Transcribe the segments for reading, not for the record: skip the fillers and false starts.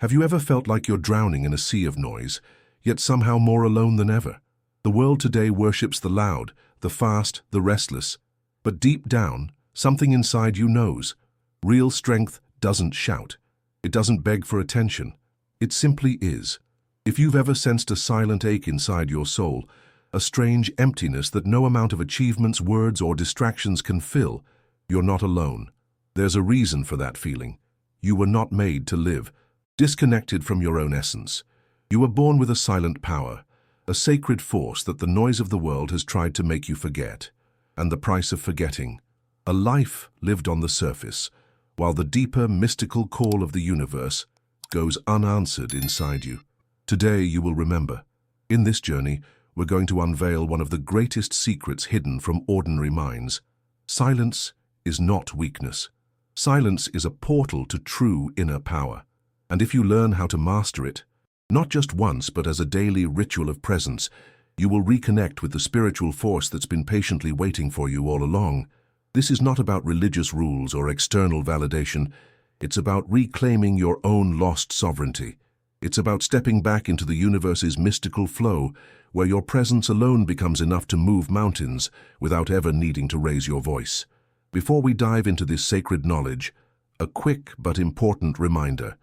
Have you ever felt like you're drowning in a sea of noise, yet somehow more alone than ever? The world today worships the loud, the fast, the restless. But deep down, something inside you knows. Real strength doesn't shout. It doesn't beg for attention. It simply is. If you've ever sensed a silent ache inside your soul, a strange emptiness that no amount of achievements, words, or distractions can fill, you're not alone. There's a reason for that feeling. You were not made to live disconnected from your own essence. You were born with a silent power, a sacred force that the noise of the world has tried to make you forget. And the price of forgetting, a life lived on the surface, while the deeper, mystical call of the universe goes unanswered inside you. Today you will remember. In this journey, we're going to unveil one of the greatest secrets hidden from ordinary minds. Silence is not weakness. Silence is a portal to true inner power. And if you learn how to master it, not just once but as a daily ritual of presence, you will reconnect with the spiritual force that's been patiently waiting for you all along. This is not about religious rules or external validation. It's about reclaiming your own lost sovereignty. It's about stepping back into the universe's mystical flow, where your presence alone becomes enough to move mountains without ever needing to raise your voice. Before we dive into this sacred knowledge, a quick but important reminder.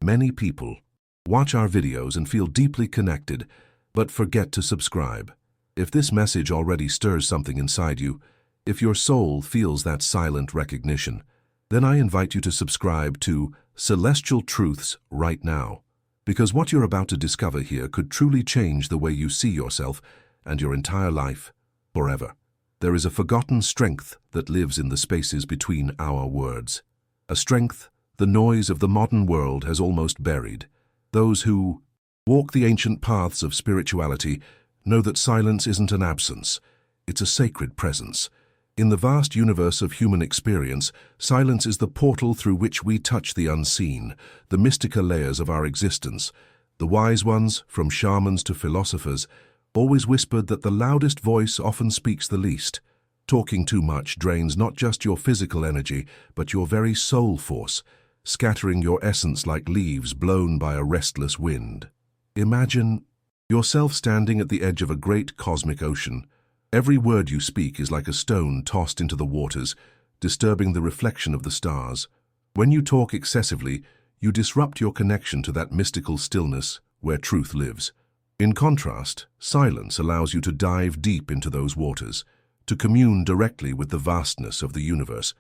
Many people watch our videos and feel deeply connected, but forget to subscribe. If this message already stirs something inside you, if your soul feels that silent recognition, then I invite you to subscribe to Celestial Truths right now. Because what you're about to discover here could truly change the way you see yourself and your entire life forever. There is a forgotten strength that lives in the spaces between our words. A strength the noise of the modern world has almost buried. Those who walk the ancient paths of spirituality know that silence isn't an absence, it's a sacred presence. In the vast universe of human experience, silence is the portal through which we touch the unseen, the mystical layers of our existence. The wise ones, from shamans to philosophers, always whispered that the loudest voice often speaks the least. Talking too much drains not just your physical energy, but your very soul force, scattering your essence like leaves blown by a restless wind. Imagine yourself standing at the edge of a great cosmic ocean. Every word you speak is like a stone tossed into the waters, disturbing the reflection of the stars. When you talk excessively, you disrupt your connection to that mystical stillness where truth lives. In contrast, silence allows you to dive deep into those waters, to commune directly with the vastness of the universe.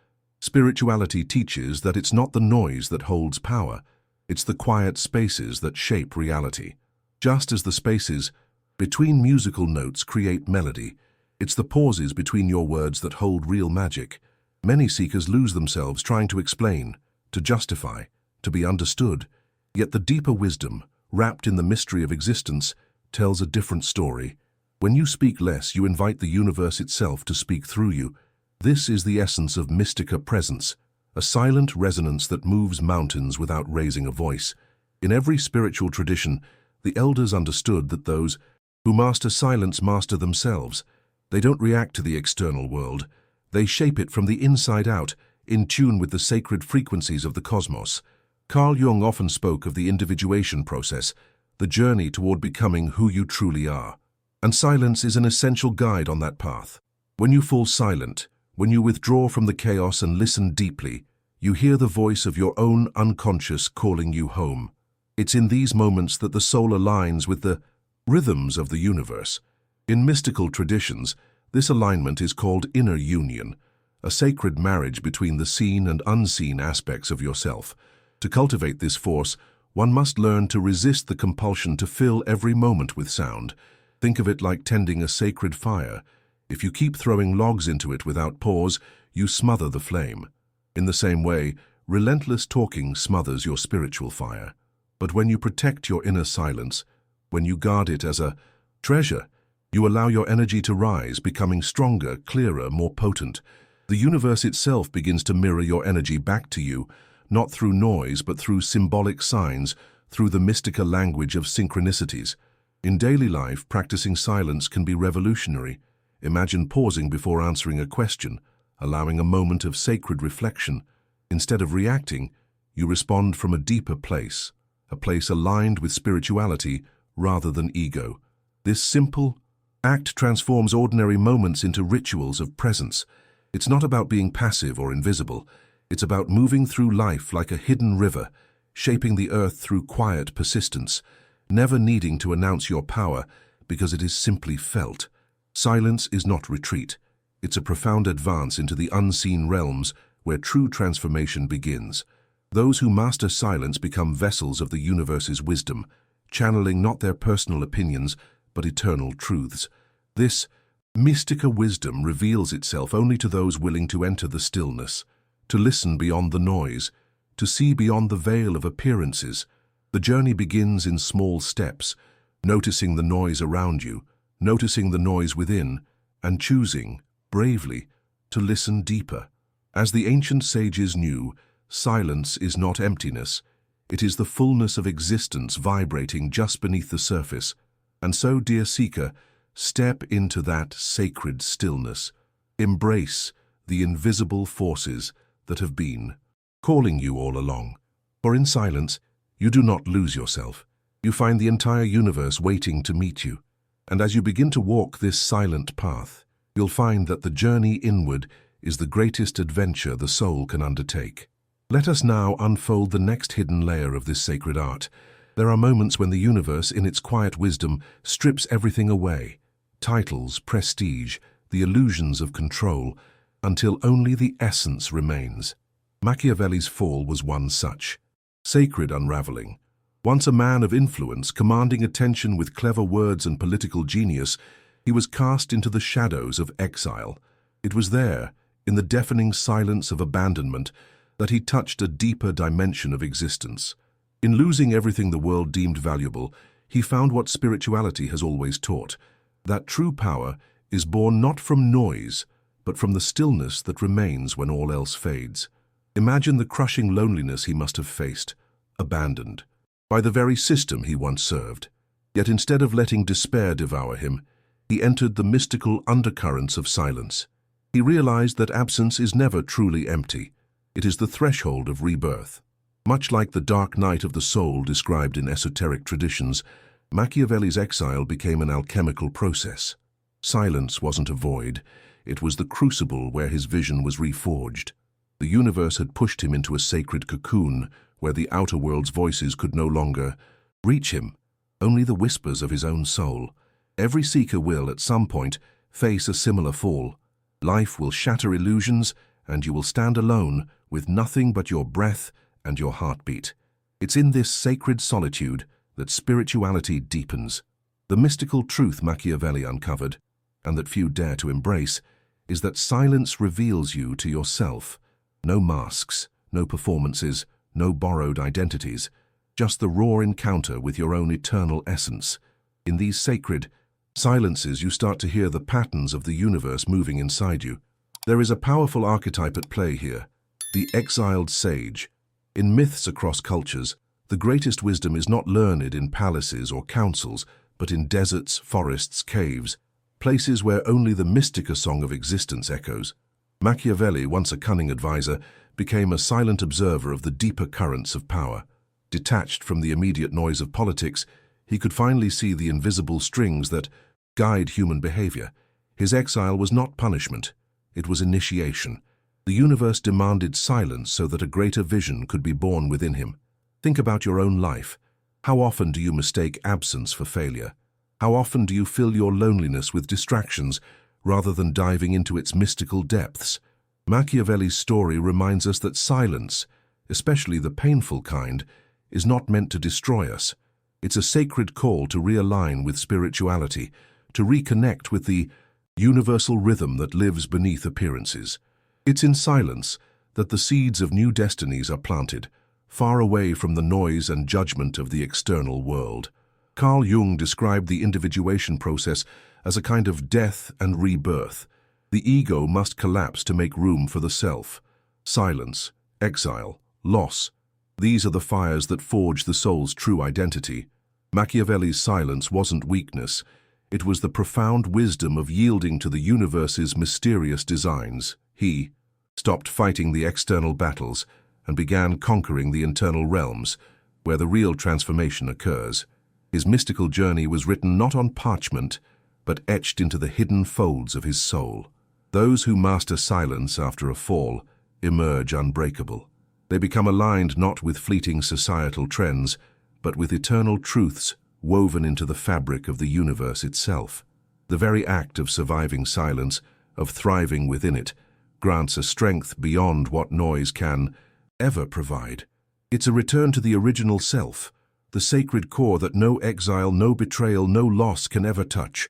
Spirituality teaches that it's not the noise that holds power, it's the quiet spaces that shape reality. Just as the spaces between musical notes create melody, it's the pauses between your words that hold real magic. Many seekers lose themselves trying to explain, to justify, to be understood, yet the deeper wisdom, wrapped in the mystery of existence, tells a different story. When you speak less, you invite the universe itself to speak through you. This is the essence of mystica presence, a silent resonance that moves mountains without raising a voice. In every spiritual tradition, the elders understood that those who master silence master themselves. They don't react to the external world. They shape it from the inside out, in tune with the sacred frequencies of the cosmos. Carl Jung often spoke of the individuation process, the journey toward becoming who you truly are. And silence is an essential guide on that path. When you fall silent, when you withdraw from the chaos and listen deeply, you hear the voice of your own unconscious calling you home. It's in these moments that the soul aligns with the rhythms of the universe. In mystical traditions, this alignment is called inner union, a sacred marriage between the seen and unseen aspects of yourself. To cultivate this force, one must learn to resist the compulsion to fill every moment with sound. Think of it like tending a sacred fire. If you keep throwing logs into it without pause, you smother the flame. In the same way, relentless talking smothers your spiritual fire. But when you protect your inner silence, when you guard it as a treasure, you allow your energy to rise, becoming stronger, clearer, more potent. The universe itself begins to mirror your energy back to you, not through noise but through symbolic signs, through the mystical language of synchronicities. In daily life, practicing silence can be revolutionary. Imagine pausing before answering a question, allowing a moment of sacred reflection. Instead of reacting, you respond from a deeper place. a place aligned with spirituality rather than ego. This simple act transforms ordinary moments into rituals of presence. It's not about being passive or invisible. It's about moving through life like a hidden river, shaping the earth through quiet persistence, never needing to announce your power because it is simply felt. Silence is not retreat. It's a profound advance into the unseen realms where true transformation begins. Those who master silence become vessels of the universe's wisdom, channeling not their personal opinions, but eternal truths. This mystica wisdom reveals itself only to those willing to enter the stillness, to listen beyond the noise, to see beyond the veil of appearances. The journey begins in small steps, noticing the noise around you, noticing the noise within, and choosing, bravely, to listen deeper. As the ancient sages knew, silence is not emptiness. It is the fullness of existence vibrating just beneath the surface. And so, dear seeker, step into that sacred stillness. Embrace the invisible forces that have been calling you all along. For in silence, you do not lose yourself. You find the entire universe waiting to meet you. And as you begin to walk this silent path, you'll find that the journey inward is the greatest adventure the soul can undertake. Let us now unfold the next hidden layer of this sacred art. There are moments when the universe, in its quiet wisdom, strips everything away. Titles, prestige, the illusions of control, until only the essence remains. Machiavelli's fall was one such. Sacred unraveling. Once a man of influence, commanding attention with clever words and political genius, he was cast into the shadows of exile. It was there, in the deafening silence of abandonment, that he touched a deeper dimension of existence. In losing everything the world deemed valuable, he found what spirituality has always taught, that true power is born not from noise, but from the stillness that remains when all else fades. Imagine the crushing loneliness he must have faced, abandoned by the very system he once served. Yet instead of letting despair devour him, he entered the mystical undercurrents of silence. He realized that absence is never truly empty. It is the threshold of rebirth. Much like the dark night of the soul described in esoteric traditions, Machiavelli's exile became an alchemical process. Silence wasn't a void. It was the crucible where his vision was reforged. The universe had pushed him into a sacred cocoon where the outer world's voices could no longer reach him, only the whispers of his own soul. Every seeker will, at some point, face a similar fall. Life will shatter illusions, and you will stand alone with nothing but your breath and your heartbeat. It's in this sacred solitude that spirituality deepens. The mystical truth Machiavelli uncovered, and that few dare to embrace, is that silence reveals you to yourself. No masks, no performances, no borrowed identities, just the raw encounter with your own eternal essence. In these sacred silences, you start to hear the patterns of the universe moving inside you. There is a powerful archetype at play here, the exiled sage. In myths across cultures, the greatest wisdom is not learned in palaces or councils, but in deserts, forests, caves, places where only the mystica song of existence echoes. Machiavelli, once a cunning advisor, became a silent observer of the deeper currents of power. Detached from the immediate noise of politics, he could finally see the invisible strings that guide human behavior. His exile was not punishment, it was initiation. The universe demanded silence so that a greater vision could be born within him. Think about your own life. How often do you mistake absence for failure? How often do you fill your loneliness with distractions rather than diving into its mystical depths? Machiavelli's story reminds us that silence, especially the painful kind, is not meant to destroy us. It's a sacred call to realign with spirituality, to reconnect with the universal rhythm that lives beneath appearances. It's in silence that the seeds of new destinies are planted, far away from the noise and judgment of the external world. Carl Jung described the individuation process as a kind of death and rebirth. The ego must collapse to make room for the self. Silence, exile, loss. These are the fires that forge the soul's true identity. Machiavelli's silence wasn't weakness. It was the profound wisdom of yielding to the universe's mysterious designs. He stopped fighting the external battles and began conquering the internal realms. where the real transformation occurs. His mystical journey was written not on parchment, but etched into the hidden folds of his soul. Those who master silence after a fall emerge unbreakable. They become aligned not with fleeting societal trends, but with eternal truths woven into the fabric of the universe itself. The very act of surviving silence, of thriving within it, grants a strength beyond what noise can ever provide. It's a return to the original self, the sacred core that no exile, no betrayal, no loss can ever touch.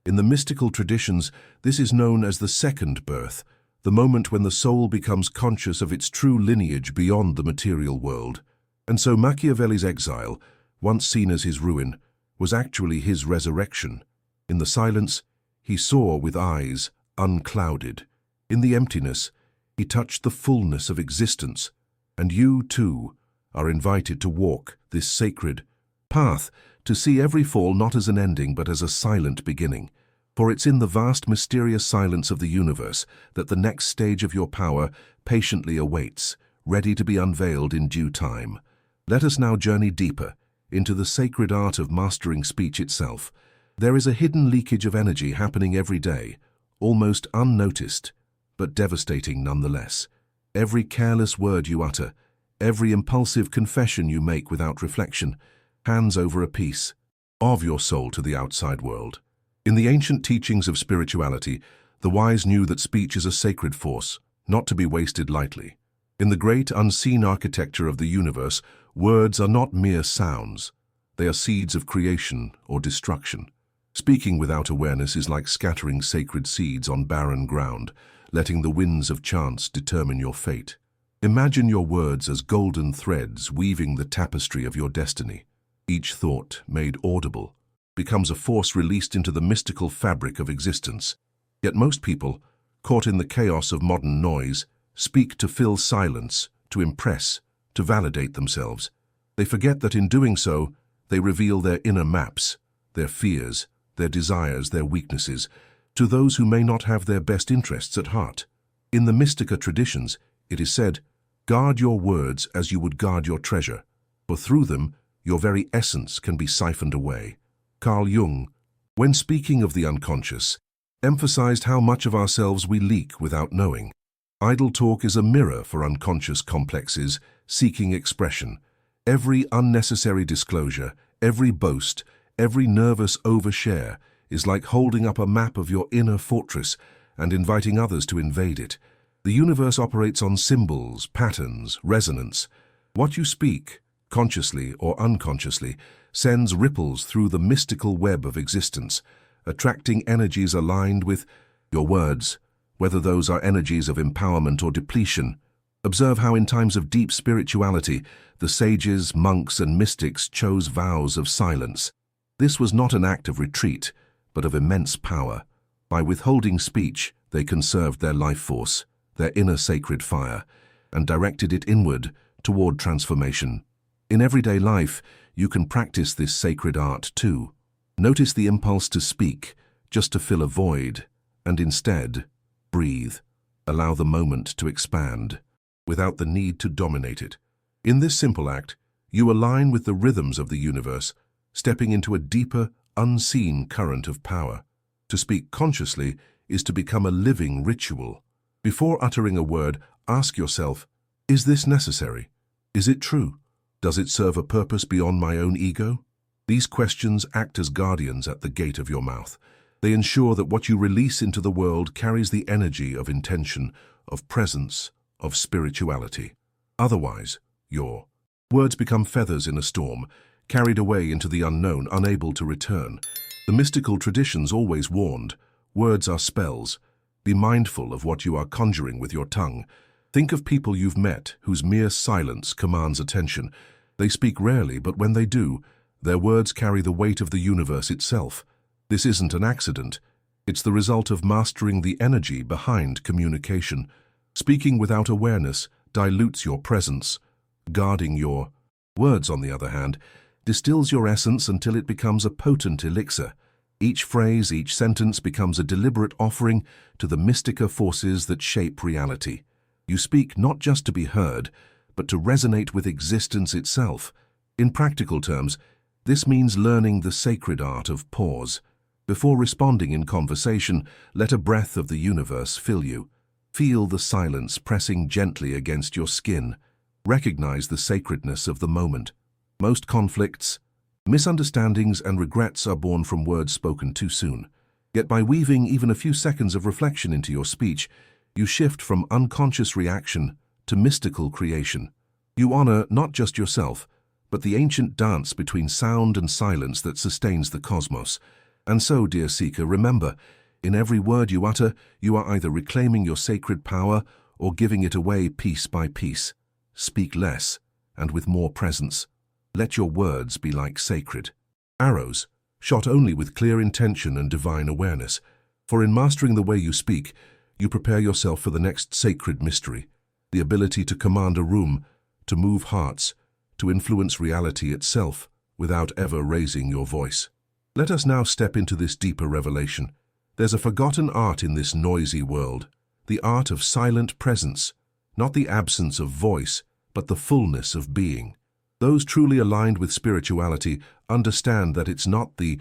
In the mystical traditions, this is known as the second birth, the moment when the soul becomes conscious of its true lineage beyond the material world. And so Machiavelli's exile, once seen as his ruin, was actually his resurrection. In the silence, he saw with eyes unclouded. In the emptiness, he touched the fullness of existence. And you, too, are invited to walk this sacred path, to see every fall not as an ending but as a silent beginning. For it's in the vast mysterious silence of the universe that the next stage of your power patiently awaits, ready to be unveiled in due time. Let us now journey deeper into the sacred art of mastering speech itself. There is a hidden leakage of energy happening every day, almost unnoticed, but devastating nonetheless. Every careless word you utter, every impulsive confession you make without reflection, hands over a piece of your soul to the outside world. In the ancient teachings of spirituality, the wise knew that speech is a sacred force, not to be wasted lightly. In the great unseen architecture of the universe, words are not mere sounds. They are seeds of creation or destruction. Speaking without awareness is like scattering sacred seeds on barren ground, letting the winds of chance determine your fate. Imagine your words as golden threads weaving the tapestry of your destiny. Each thought, made audible, becomes a force released into the mystical fabric of existence. Yet most people, caught in the chaos of modern noise, speak to fill silence, to impress, to validate themselves. They forget that in doing so, they reveal their inner maps, their fears, their desires, their weaknesses, to those who may not have their best interests at heart. In the Mystica traditions, it is said, "Guard your words as you would guard your treasure, for through them your very essence can be siphoned away." Carl Jung, when speaking of the unconscious, emphasized how much of ourselves we leak without knowing. Idle talk is a mirror for unconscious complexes seeking expression. Every unnecessary disclosure, every boast, every nervous overshare is like holding up a map of your inner fortress and inviting others to invade it. The universe operates on symbols, patterns, resonance. What you speak, consciously or unconsciously, sends ripples through the mystical web of existence, attracting energies aligned with your words, whether those are energies of empowerment or depletion. Observe how in times of deep spirituality, the sages, monks, and mystics chose vows of silence. This was not an act of retreat, but of immense power. By withholding speech, they conserved their life force, their inner sacred fire, and directed it inward toward transformation. In everyday life, you can practice this sacred art too. Notice the impulse to speak, just to fill a void, and instead, breathe. Allow the moment to expand, without the need to dominate it. In this simple act, you align with the rhythms of the universe, stepping into a deeper, unseen current of power. To speak consciously is to become a living ritual. Before uttering a word, ask yourself, is this necessary? Is it true? Does it serve a purpose beyond my own ego? These questions act as guardians at the gate of your mouth. They ensure that what you release into the world carries the energy of intention, of presence, of spirituality. Otherwise, your words become feathers in a storm, carried away into the unknown, unable to return. The mystical traditions always warned, words are spells. Be mindful of what you are conjuring with your tongue. Think of people you've met whose mere silence commands attention. They speak rarely, but when they do, their words carry the weight of the universe itself. This isn't an accident. It's the result of mastering the energy behind communication. Speaking without awareness dilutes your presence. Guarding your words, on the other hand, distills your essence until it becomes a potent elixir. Each phrase, each sentence becomes a deliberate offering to the mystica forces that shape reality. You speak not just to be heard, but to resonate with existence itself. In practical terms, this means learning the sacred art of pause. Before responding in conversation, let a breath of the universe fill you. Feel the silence pressing gently against your skin. Recognize the sacredness of the moment. Most conflicts, misunderstandings, and regrets are born from words spoken too soon. Yet by weaving even a few seconds of reflection into your speech, you shift from unconscious reaction to mystical creation. You honor not just yourself, but the ancient dance between sound and silence that sustains the cosmos. And so, dear seeker, remember, in every word you utter, you are either reclaiming your sacred power or giving it away piece by piece. Speak less, and with more presence. Let your words be like sacred arrows, shot only with clear intention and divine awareness. For in mastering the way you speak, you prepare yourself for the next sacred mystery, the ability to command a room, to move hearts, to influence reality itself without ever raising your voice. Let us now step into this deeper revelation. There's a forgotten art in this noisy world, the art of silent presence, not the absence of voice, but the fullness of being. Those truly aligned with spirituality understand that it's not the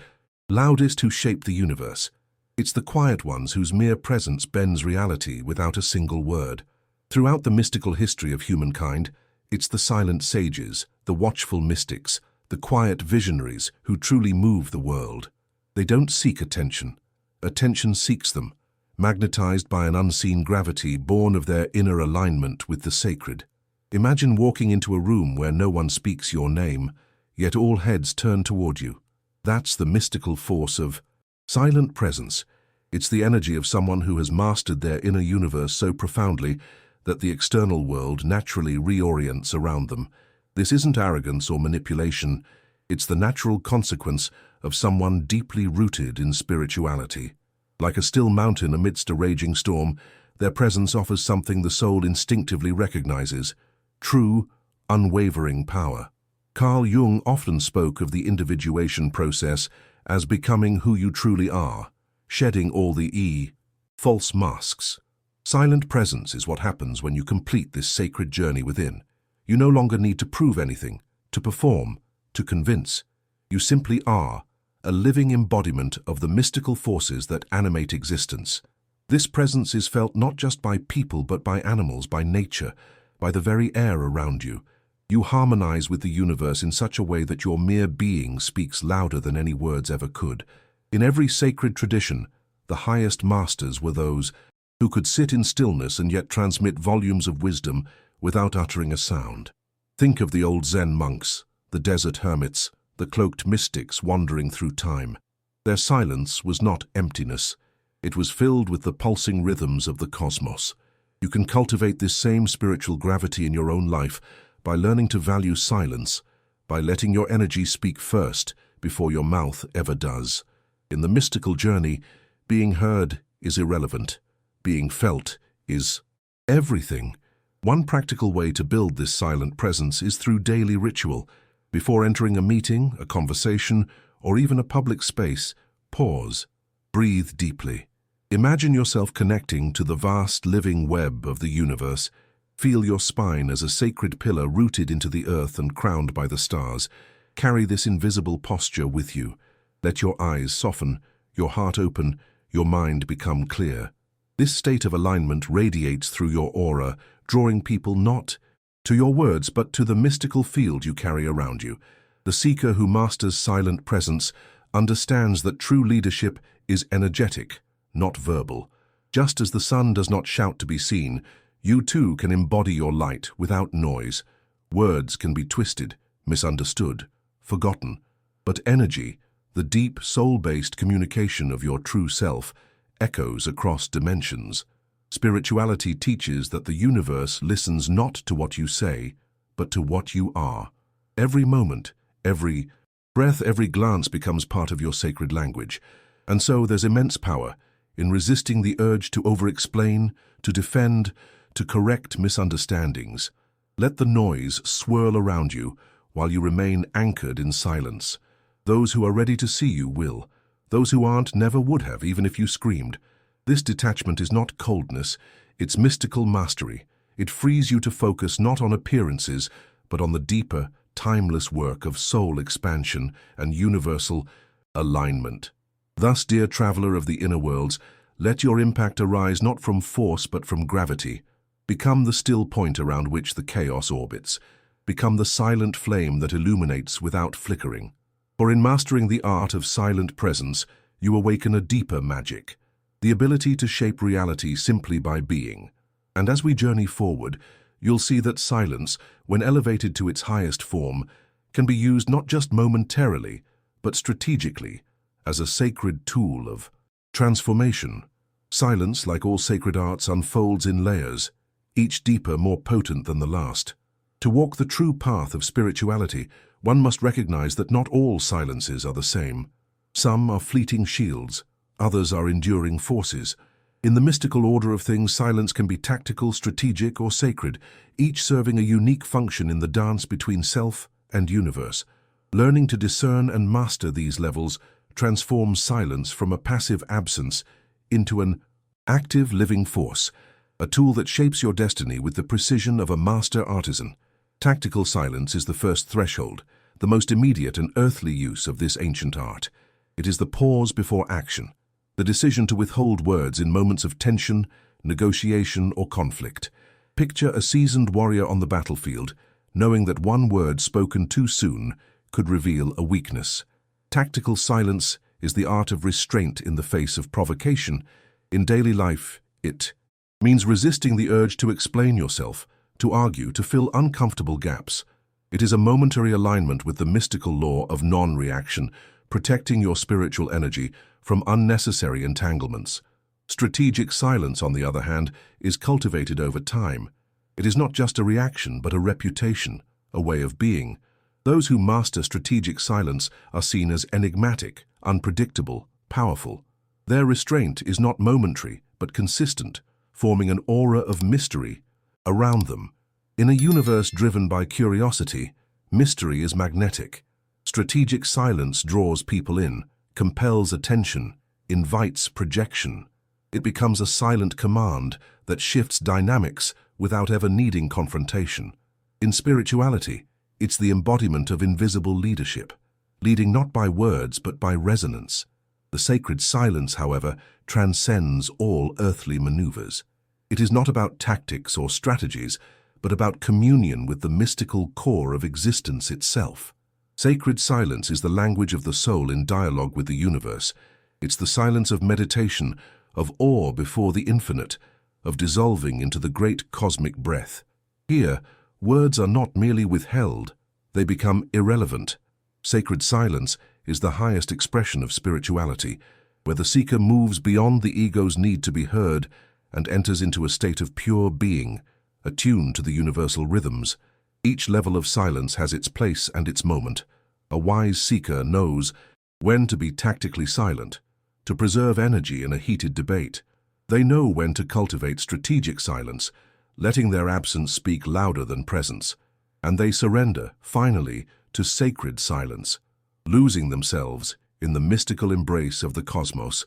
loudest who shape the universe. It's the quiet ones whose mere presence bends reality without a single word. Throughout the mystical history of humankind, it's the silent sages, the watchful mystics, the quiet visionaries who truly move the world. They don't seek attention. Attention seeks them, magnetized by an unseen gravity born of their inner alignment with the sacred. Imagine walking into a room where no one speaks your name, yet all heads turn toward you. That's the mystical force of silent presence. It's the energy of someone who has mastered their inner universe so profoundly that the external world naturally reorients around them. This isn't arrogance or manipulation. It's the natural consequence of someone deeply rooted in spirituality. Like a still mountain amidst a raging storm, their presence offers something the soul instinctively recognizes: true, unwavering power. Carl Jung often spoke of the individuation process as becoming who you truly are, shedding all the false masks. Silent presence is what happens when you complete this sacred journey within. You no longer need to prove anything, to perform, to convince. You simply are, a living embodiment of the mystical forces that animate existence. This presence is felt not just by people but by animals, by nature, by the very air around you. You harmonize with the universe in such a way that your mere being speaks louder than any words ever could. In every sacred tradition, the highest masters were those who could sit in stillness and yet transmit volumes of wisdom without uttering a sound. Think of the old Zen monks, the desert hermits, the cloaked mystics wandering through time. Their silence was not emptiness. It was filled with the pulsing rhythms of the cosmos. You can cultivate this same spiritual gravity in your own life by learning to value silence, by letting your energy speak first before your mouth ever does. In the mystical journey, being heard is irrelevant. Being felt is everything. One practical way to build this silent presence is through daily ritual. Before entering a meeting, a conversation, or even a public space, pause. Breathe deeply. Imagine yourself connecting to the vast living web of the universe. Feel your spine as a sacred pillar rooted into the earth and crowned by the stars. Carry this invisible posture with you. Let your eyes soften, your heart open, your mind become clear. This state of alignment radiates through your aura, drawing people not to your words but to the mystical field you carry around you. The seeker who masters silent presence understands that true leadership is energetic, not verbal. Just as the sun does not shout to be seen, you too can embody your light without noise. Words can be twisted, misunderstood, forgotten, but energy, the deep, soul-based communication of your true self, echoes across dimensions. Spirituality teaches that the universe listens not to what you say, but to what you are. Every moment, every breath, every glance becomes part of your sacred language. And so there's immense power in resisting the urge to over-explain, to defend, to correct misunderstandings. Let the noise swirl around you while you remain anchored in silence. Those who are ready to see you will. Those who aren't never would have, even if you screamed. This detachment is not coldness, it's mystical mastery. It frees you to focus not on appearances, but on the deeper, timeless work of soul expansion and universal alignment. Thus, dear traveler of the inner worlds, let your impact arise not from force but from gravity. Become the still point around which the chaos orbits. Become the silent flame that illuminates without flickering. For in mastering the art of silent presence, you awaken a deeper magic, the ability to shape reality simply by being. And as we journey forward, you'll see that silence, when elevated to its highest form, can be used not just momentarily, but strategically, as a sacred tool of transformation. Silence, like all sacred arts, unfolds in layers, each deeper, more potent than the last. To walk the true path of spirituality, one must recognize that not all silences are the same. Some are fleeting shields, others are enduring forces. In the mystical order of things, silence can be tactical, strategic, or sacred, each serving a unique function in the dance between self and universe. Learning to discern and master these levels transforms silence from a passive absence into an active living force, a tool that shapes your destiny with the precision of a master artisan. Tactical silence is the first threshold, the most immediate and earthly use of this ancient art. It is the pause before action, the decision to withhold words in moments of tension, negotiation, or conflict. Picture a seasoned warrior on the battlefield, knowing that one word spoken too soon could reveal a weakness. Tactical silence is the art of restraint in the face of provocation. In daily life, it means resisting the urge to explain yourself, to argue, to fill uncomfortable gaps. It is a momentary alignment with the mystical law of non-reaction, protecting your spiritual energy from unnecessary entanglements. Strategic silence, on the other hand, is cultivated over time. It is not just a reaction, but a reputation, a way of being. Those who master strategic silence are seen as enigmatic, unpredictable, powerful. Their restraint is not momentary, but consistent, forming an aura of mystery around them. In a universe driven by curiosity, mystery is magnetic. Strategic silence draws people in, compels attention, invites projection. It becomes a silent command that shifts dynamics without ever needing confrontation. In spirituality, it's the embodiment of invisible leadership, leading not by words but by resonance. The sacred silence, however, transcends all earthly maneuvers. It is not about tactics or strategies, but about communion with the mystical core of existence itself. Sacred silence is the language of the soul in dialogue with the universe. It's the silence of meditation, of awe before the infinite, of dissolving into the great cosmic breath. Here, words are not merely withheld, they become irrelevant. Sacred silence is the highest expression of spirituality, where the seeker moves beyond the ego's need to be heard and enters into a state of pure being, attuned to the universal rhythms. Each level of silence has its place and its moment. A wise seeker knows when to be tactically silent, to preserve energy in a heated debate. They know when to cultivate strategic silence, letting their absence speak louder than presence. And they surrender, finally, to sacred silence, losing themselves in the mystical embrace of the cosmos.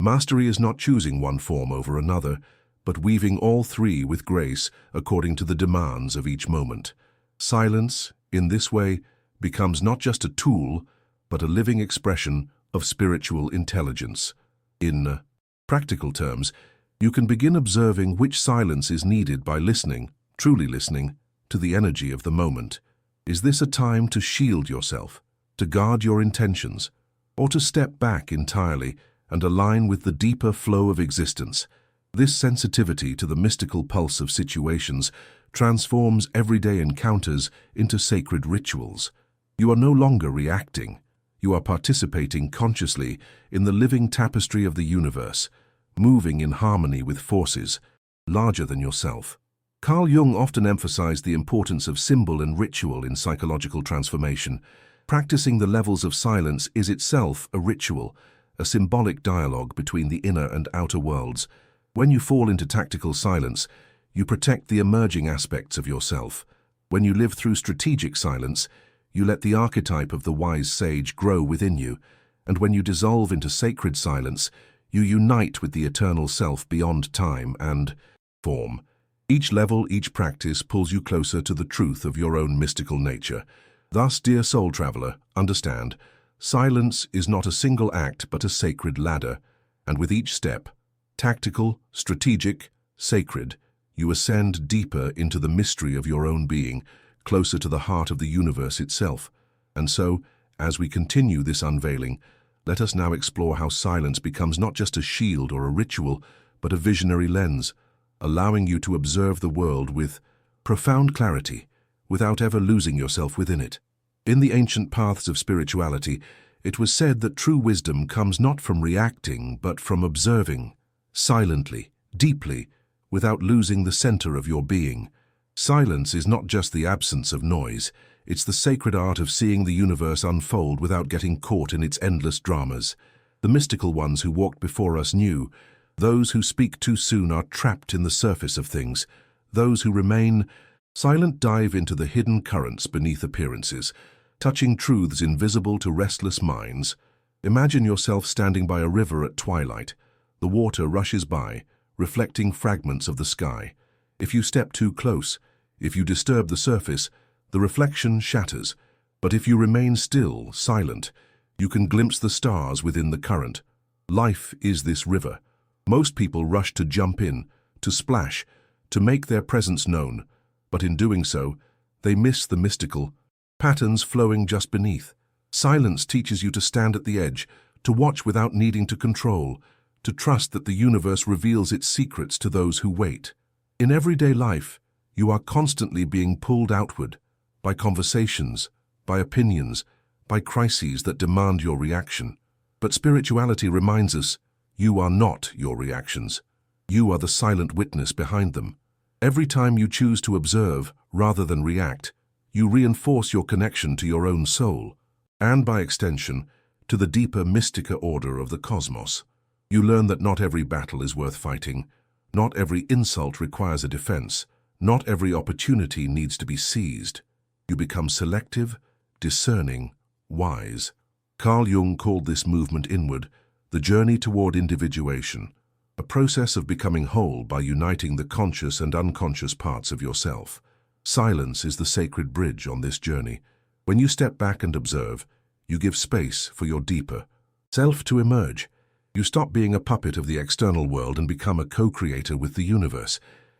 Mastery is not choosing one form over another, but weaving all three with grace according to the demands of each moment. Silence, in this way, becomes not just a tool, but a living expression of spiritual intelligence. In practical terms, you can begin observing which silence is needed by listening, truly listening, to the energy of the moment. Is this a time to shield yourself, to guard your intentions, or to step back entirely and align with the deeper flow of existence? This sensitivity to the mystical pulse of situations transforms everyday encounters into sacred rituals. You are no longer reacting. You are participating consciously in the living tapestry of the universe, moving in harmony with forces larger than yourself. Carl Jung often emphasized the importance of symbol and ritual in psychological transformation. Practicing the levels of silence is itself a ritual, a symbolic dialogue between the inner and outer worlds. When you fall into tactical silence, you protect the emerging aspects of yourself. When you live through strategic silence, you let the archetype of the wise sage grow within you. And when you dissolve into sacred silence, you unite with the eternal self beyond time and form. Each level, each practice pulls you closer to the truth of your own mystical nature. Thus, dear soul traveler, understand, silence is not a single act but a sacred ladder, and with each step, tactical, strategic, sacred, you ascend deeper into the mystery of your own being, closer to the heart of the universe itself. And so, as we continue this unveiling, let us now explore how silence becomes not just a shield or a ritual, but a visionary lens, allowing you to observe the world with profound clarity, without ever losing yourself within it. In the ancient paths of spirituality, it was said that true wisdom comes not from reacting, but from observing, silently, deeply, without losing the center of your being. Silence is not just the absence of noise, it's the sacred art of seeing the universe unfold without getting caught in its endless dramas. The mystical ones who walked before us knew, those who speak too soon are trapped in the surface of things. Those who remain silent dive into the hidden currents beneath appearances, touching truths invisible to restless minds. Imagine yourself standing by a river at twilight. The water rushes by, reflecting fragments of the sky. If you step too close, if you disturb the surface, the reflection shatters. But if you remain still, silent, you can glimpse the stars within the current. Life is this river. Most people rush to jump in, to splash, to make their presence known, but in doing so, they miss the mystical patterns flowing just beneath. Silence teaches you to stand at the edge, to watch without needing to control, to trust that the universe reveals its secrets to those who wait. In everyday life, you are constantly being pulled outward by conversations, by opinions, by crises that demand your reaction. But spirituality reminds us, you are not your reactions. You are the silent witness behind them. Every time you choose to observe rather than react, you reinforce your connection to your own soul, and by extension, to the deeper mystica order of the cosmos. You learn that not every battle is worth fighting, not every insult requires a defense, not every opportunity needs to be seized. You become selective, discerning, wise. Carl Jung called this movement inward the journey toward individuation, a process of becoming whole by uniting the conscious and unconscious parts of yourself. Silence is the sacred bridge on this journey. When you step back and observe, you give space for your deeper self to emerge. You stop being a puppet of the external world and become a co-creator with the universe.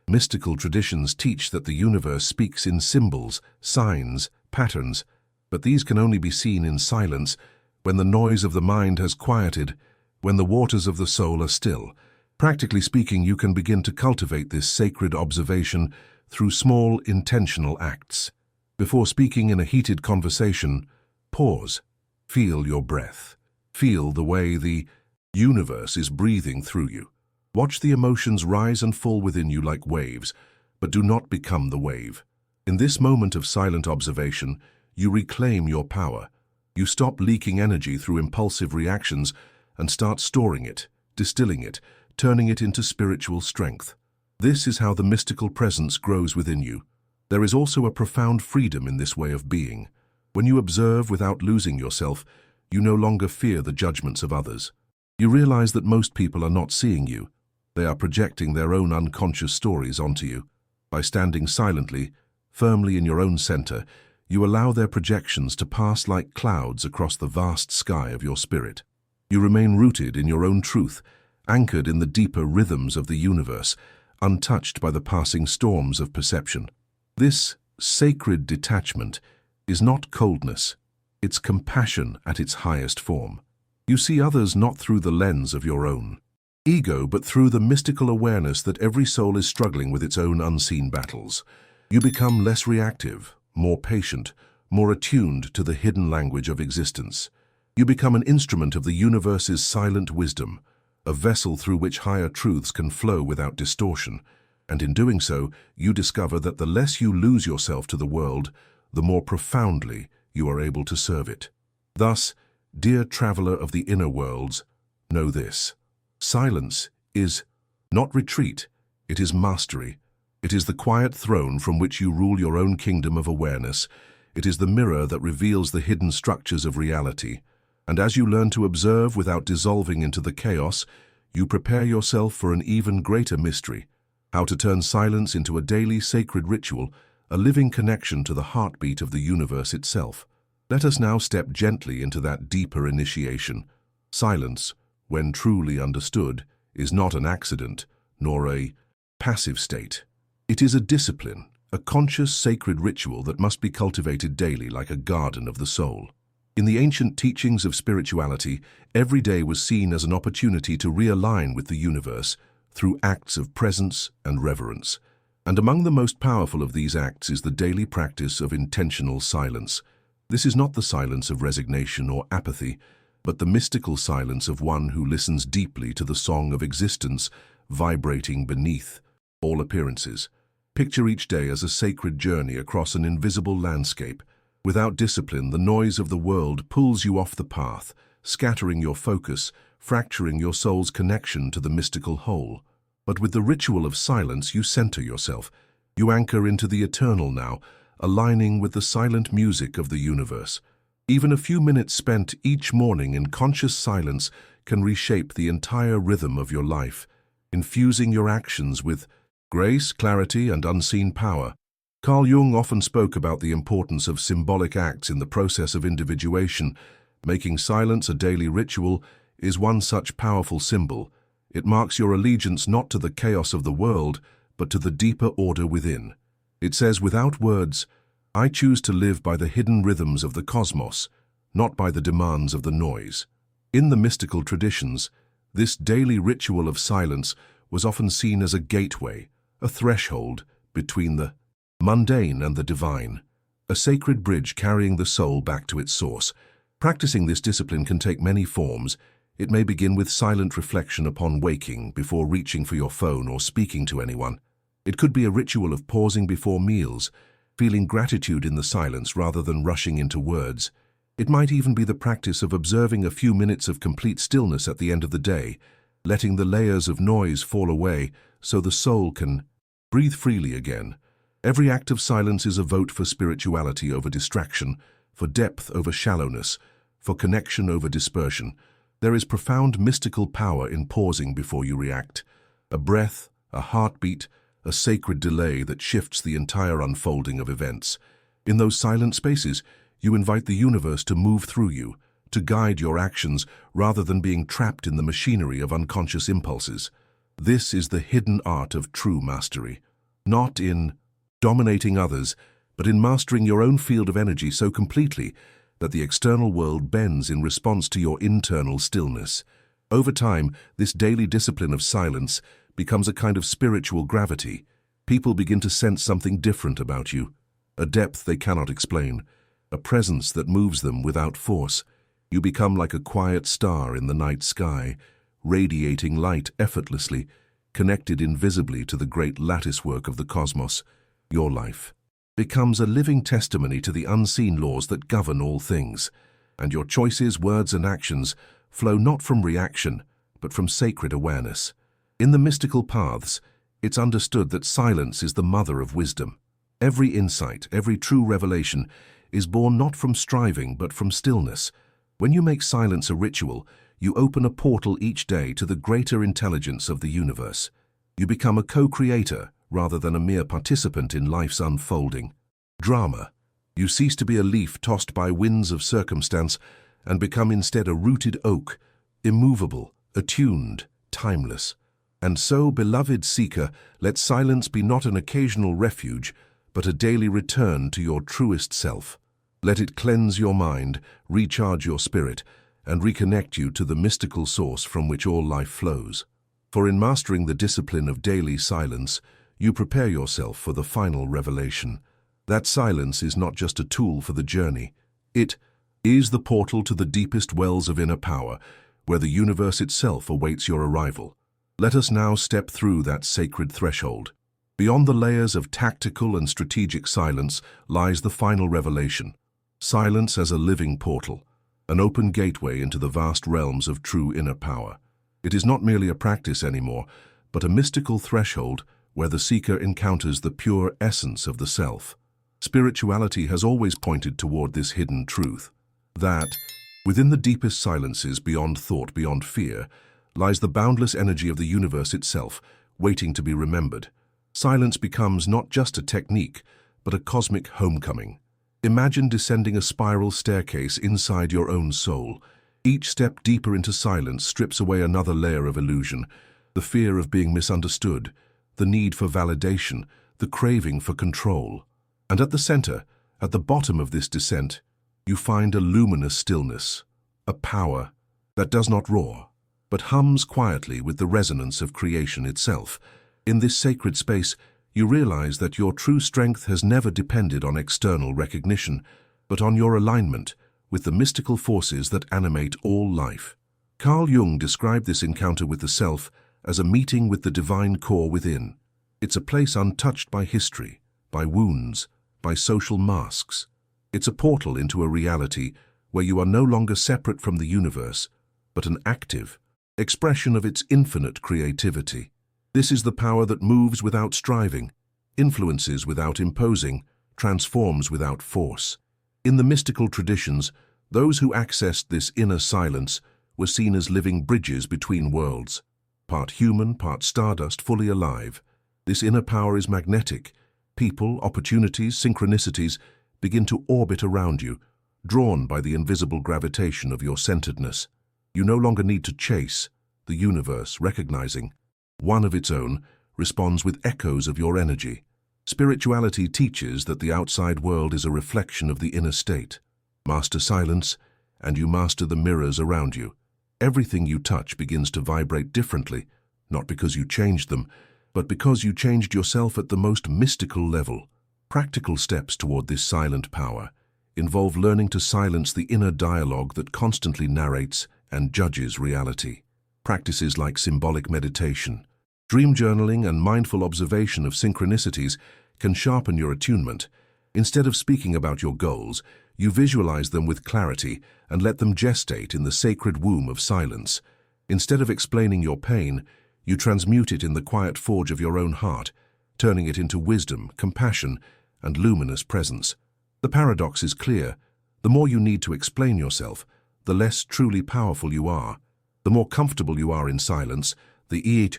Mystical traditions teach that the universe speaks in symbols, signs, patterns, but these can only be seen in silence, when the noise of the mind has quieted, when the waters of the soul are still. Practically speaking, you can begin to cultivate this sacred observation through small, intentional acts. Before speaking in a heated conversation, pause. Feel your breath. Feel the way the universe is breathing through you. Watch the emotions rise and fall within you like waves, but do not become the wave. In this moment of silent observation, you reclaim your power. You stop leaking energy through impulsive reactions and start storing it, distilling it, turning it into spiritual strength. This is how the mystical presence grows within you. There is also a profound freedom in this way of being. When you observe without losing yourself, you no longer fear the judgments of others. You realize that most people are not seeing you. They are projecting their own unconscious stories onto you. By standing silently, firmly in your own center, you allow their projections to pass like clouds across the vast sky of your spirit. You remain rooted in your own truth, anchored in the deeper rhythms of the universe, untouched by the passing storms of perception. This sacred detachment is not coldness, it's compassion at its highest form. You see others not through the lens of your own ego, but through the mystical awareness that every soul is struggling with its own unseen battles. You become less reactive, more patient, more attuned to the hidden language of existence. You become an instrument of the universe's silent wisdom, a vessel through which higher truths can flow without distortion. And in doing so, you discover that the less you lose yourself to the world, the more profoundly you are able to serve it. Thus, dear traveler of the inner worlds, know this. Silence is not retreat, it is mastery. It is the quiet throne from which you rule your own kingdom of awareness. It is the mirror that reveals the hidden structures of reality. And as you learn to observe without dissolving into the chaos, you prepare yourself for an even greater mystery, how to turn silence into a daily sacred ritual, a living connection to the heartbeat of the universe itself. Let us now step gently into that deeper initiation. Silence, when truly understood, is not an accident, nor a passive state. It is a discipline, a conscious, sacred ritual that must be cultivated daily like a garden of the soul. In the ancient teachings of spirituality, every day was seen as an opportunity to realign with the universe through acts of presence and reverence. And among the most powerful of these acts is the daily practice of intentional silence. This is not the silence of resignation or apathy, but the mystical silence of one who listens deeply to the song of existence vibrating beneath all appearances. Picture each day as a sacred journey across an invisible landscape. Without discipline, the noise of the world pulls you off the path, scattering your focus, fracturing your soul's connection to the mystical whole. But with the ritual of silence, you center yourself. You anchor into the eternal now, aligning with the silent music of the universe. Even a few minutes spent each morning in conscious silence can reshape the entire rhythm of your life, infusing your actions with grace, clarity, and unseen power. Carl Jung often spoke about the importance of symbolic acts in the process of individuation. Making silence a daily ritual is one such powerful symbol. It marks your allegiance not to the chaos of the world, but to the deeper order within. It says, without words, I choose to live by the hidden rhythms of the cosmos, not by the demands of the noise. In the mystical traditions, this daily ritual of silence was often seen as a gateway, a threshold between the mundane and the divine, a sacred bridge carrying the soul back to its source. Practicing this discipline can take many forms. It may begin with silent reflection upon waking, before reaching for your phone or speaking to anyone. It could be a ritual of pausing before meals, feeling gratitude in the silence rather than rushing into words. It might even be the practice of observing a few minutes of complete stillness at the end of the day, letting the layers of noise fall away so the soul can breathe freely again. Every act of silence is a vote for spirituality over distraction, for depth over shallowness, for connection over dispersion. There is profound mystical power in pausing before you react. A breath, a heartbeat, a sacred delay that shifts the entire unfolding of events. In those silent spaces, you invite the universe to move through you, to guide your actions rather than being trapped in the machinery of unconscious impulses. This is the hidden art of true mastery, not in dominating others, but in mastering your own field of energy so completely that the external world bends in response to your internal stillness. Over time, this daily discipline of silence becomes a kind of spiritual gravity. People begin to sense something different about you, a depth they cannot explain, a presence that moves them without force. You become like a quiet star in the night sky, radiating light effortlessly, connected invisibly to the great latticework of the cosmos. Your life becomes a living testimony to the unseen laws that govern all things, and your choices, words, and actions flow not from reaction, but from sacred awareness. In the mystical paths, it's understood that silence is the mother of wisdom. Every insight, every true revelation is born not from striving, but from stillness. When you make silence a ritual, you open a portal each day to the greater intelligence of the universe. You become a co-creator rather than a mere participant in life's unfolding drama. You cease to be a leaf tossed by winds of circumstance and become instead a rooted oak, immovable, attuned, timeless. And so, beloved seeker, let silence be not an occasional refuge, but a daily return to your truest self. Let it cleanse your mind, recharge your spirit, and reconnect you to the mystical source from which all life flows. For in mastering the discipline of daily silence, you prepare yourself for the final revelation. That silence is not just a tool for the journey. It is the portal to the deepest wells of inner power, where the universe itself awaits your arrival. Let us now step through that sacred threshold. Beyond the layers of tactical and strategic silence lies the final revelation. Silence as a living portal, an open gateway into the vast realms of true inner power. It is not merely a practice anymore, but a mystical threshold where the seeker encounters the pure essence of the self. Spirituality has always pointed toward this hidden truth, that, within the deepest silences beyond thought, beyond fear, lies the boundless energy of the universe itself, waiting to be remembered. Silence becomes not just a technique, but a cosmic homecoming. Imagine descending a spiral staircase inside your own soul. Each step deeper into silence strips away another layer of illusion, the fear of being misunderstood, the need for validation, the craving for control. And at the center, at the bottom of this descent, you find a luminous stillness, a power that does not roar, but hums quietly with the resonance of creation itself. In this sacred space, you realize that your true strength has never depended on external recognition, but on your alignment with the mystical forces that animate all life. Carl Jung described this encounter with the self as a meeting with the divine core within. It's a place untouched by history, by wounds, by social masks. It's a portal into a reality where you are no longer separate from the universe, but an active expression of its infinite creativity. This is the power that moves without striving, influences without imposing, transforms without force. In the mystical traditions, those who accessed this inner silence were seen as living bridges between worlds, part human, part stardust, fully alive. This inner power is magnetic. People, opportunities, synchronicities begin to orbit around you, drawn by the invisible gravitation of your centeredness. You no longer need to chase. The universe, recognizing one of its own, responds with echoes of your energy. Spirituality teaches that the outside world is a reflection of the inner state. Master silence, and you master the mirrors around you. Everything you touch begins to vibrate differently, not because you changed them, but because you changed yourself at the most mystical level. Practical steps toward this silent power involve learning to silence the inner dialogue that constantly narrates and judges reality. Practices like symbolic meditation, dream journaling, and mindful observation of synchronicities can sharpen your attunement. Instead of speaking about your goals, you visualize them with clarity and let them gestate in the sacred womb of silence. Instead of explaining your pain, you transmute it in the quiet forge of your own heart, turning it into wisdom, compassion, and luminous presence. The paradox is clear. The more you need to explain yourself, the less truly powerful you are. The more comfortable you are in silence, the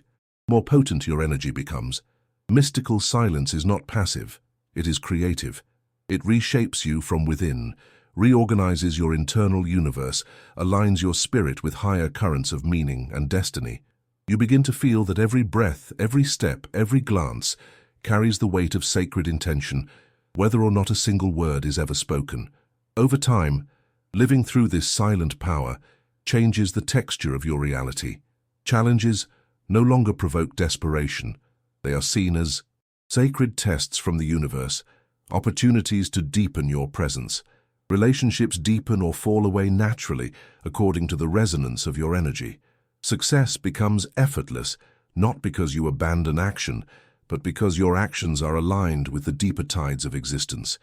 more potent your energy becomes. Mystical silence is not passive, it is creative. It reshapes you from within, reorganizes your internal universe, aligns your spirit with higher currents of meaning and destiny. You begin to feel that every breath, every step, every glance carries the weight of sacred intention, whether or not a single word is ever spoken. Over time, living through this silent power changes the texture of your reality. Challenges no longer provoke desperation. They are seen as sacred tests from the universe, opportunities to deepen your presence. Relationships deepen or fall away naturally according to the resonance of your energy. Success becomes effortless, not because you abandon action, but because your actions are aligned with the deeper tides of existence.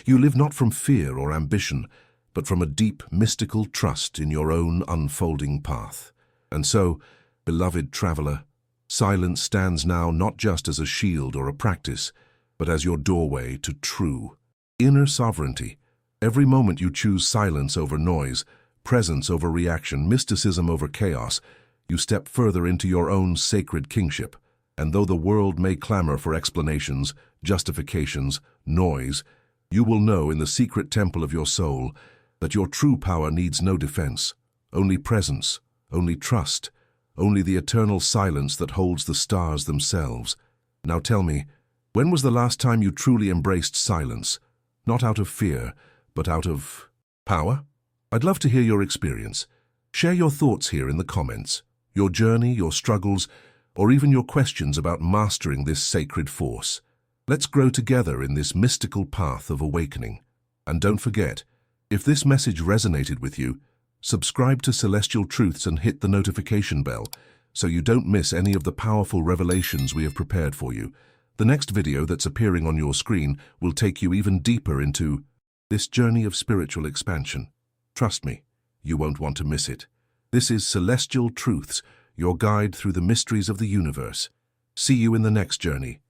You live not from fear or ambition, but from a deep, mystical trust in your own unfolding path. And so, beloved traveler, silence stands now not just as a shield or a practice, but as your doorway to true inner sovereignty. Every moment you choose silence over noise, presence over reaction, mysticism over chaos, you step further into your own sacred kingship. And though the world may clamor for explanations, justifications, noise, you will know in the secret temple of your soul that your true power needs no defense, only presence, only trust, only the eternal silence that holds the stars themselves. Now tell me, when was the last time you truly embraced silence? Not out of fear, but out of power? I'd love to hear your experience. Share your thoughts here in the comments, your journey, your struggles, or even your questions about mastering this sacred force. Let's grow together in this mystical path of awakening. And don't forget, if this message resonated with you, subscribe to Celestial Truths and hit the notification bell so you don't miss any of the powerful revelations we have prepared for you. The next video that's appearing on your screen will take you even deeper into this journey of spiritual expansion. Trust me, you won't want to miss it. This is Celestial Truths, your guide through the mysteries of the universe. See you in the next journey.